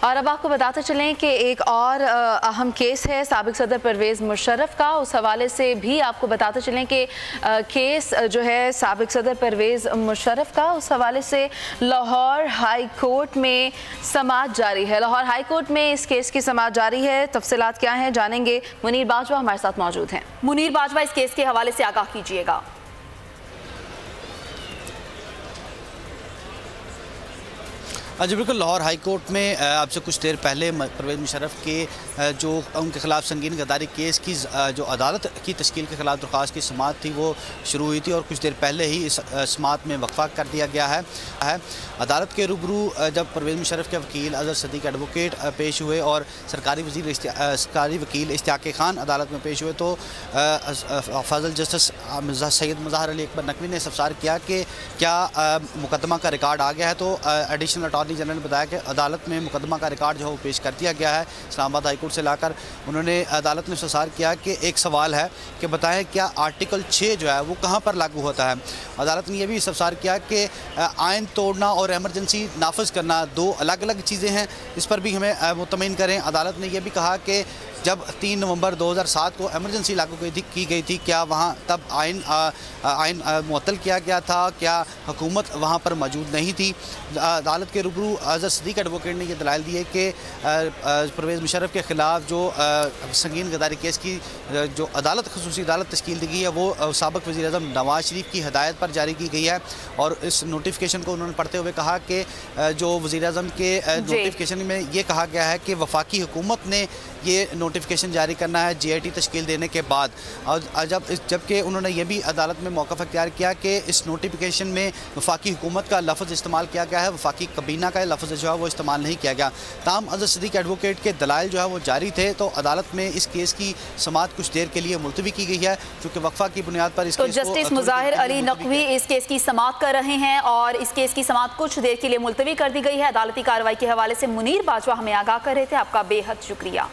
और अब आपको बताते चलें कि एक और अहम केस है साबिक सदर परवेज़ मुशर्रफ का। उस हवाले से भी आपको बताते चलें कि केस जो है साबिक सदर परवेज़ मुशर्रफ का, उस हवाले से लाहौर हाई कोर्ट में समाअत जारी है। लाहौर हाई कोर्ट में इस केस की समाअत जारी है। तफसीलात क्या हैं जानेंगे। मुनीर बाजवा हमारे साथ मौजूद हैं। मुनीर बाजवा, इस केस के हवाले से आगाह कीजिएगा। जी बिल्कुल, लाहौर हाई कोर्ट में आपसे कुछ देर पहले परवेज़ मुशर्रफ के जो उनके खिलाफ संगीन गद्दारी केस की जो अदालत की तश्कील के खिलाफ दरख्वास्त की समाअत थी वो शुरू हुई थी और कुछ देर पहले ही इस समाअत में वक्फा कर दिया गया है। अदालत के रूबरू जब परवेज़ मुशर्रफ के वकील अजहर सदीक एडवोकेट पेश हुए और सरकारी वकील इश्तियाक खान अदालत में पेश हुए तो फजल जस्टिस सैयद मुज़ाहिर अली अकबर नकवी ने इस्तफसार किया कि क्या मुकदमा का रिकॉर्ड आ गया है। तो एडिशनल अटॉर्नी जनरल ने बताया कि अदालत में मुकदमा का रिकॉर्ड जो है वो पेश कर दिया गया है इस्लामाबाद हाई कोर्ट से लाकर। उन्होंने अदालत में इस्तफसार किया कि एक सवाल है कि बताएं क्या आर्टिकल 6 जो है वो कहाँ पर लागू होता है। अदालत ने यह भी इस्तफसार किया कि आइन तोड़ना और एमरजेंसी नाफिज करना दो अलग अलग चीज़ें हैं, इस पर भी हमें मुतमईन करें। अदालत ने यह भी कहा कि जब 3 नवंबर 2007 को एमरजेंसी लागू की गई थी, क्या वहाँ तब आइन मुअत्तल किया गया था, क्या हुकूमत वहाँ पर मौजूद नहीं थी। अदालत के रूबरू अजहर सदीक एडवोकेट ने यह दलाइल दिए कि परवेज़ मुशर्रफ के ख़िलाफ़ जो संगीन गद्दारी केस की जो अदालत खसूसी अदालत तश्कील दी गई है वो साबिक़ वज़ीर-ए-आज़म नवाज़ शरीफ की हिदायत पर जारी की गई है। और इस नोटिफिकेशन को उन्होंने पढ़ते हुए कहा कि जो वज़ीर-ए-आज़म के नोटिफिकेशन में ये कहा गया है कि वफाकी हुकूमत ने ये नोटिफिकेशन जारी करना है GIT तश्कील देने के बाद। और जबकि उन्होंने ये भी अदालत में मौक़िफ़ अख्तियार किया कि इस नोटिफिकेशन में वफाकी हुकूमत का लफ्ज़ इस्तेमाल किया गया है, वफाकी कबीना का लफ्ज़ जो है वो इस्तेमाल नहीं किया गया। ताहम अजहर सदीक एडवोकेट के दलाइल जो है वो जारी थे, तो अदालत में इस केस की समाअत कुछ देर के लिए मुलतवी की गई है क्योंकि वक्फा की बुनियाद पर इस जस्टिस मुज़ाहिर अली नकवी इस केस की समाअत कर रहे हैं और इस केस की समाअत कुछ देर के लिए मुलतवी कर दी गई है। अदालती कार्रवाई के हवाले से मुनीर बाजवा हमें आगाह कर रहे थे। आपका बेहद शुक्रिया।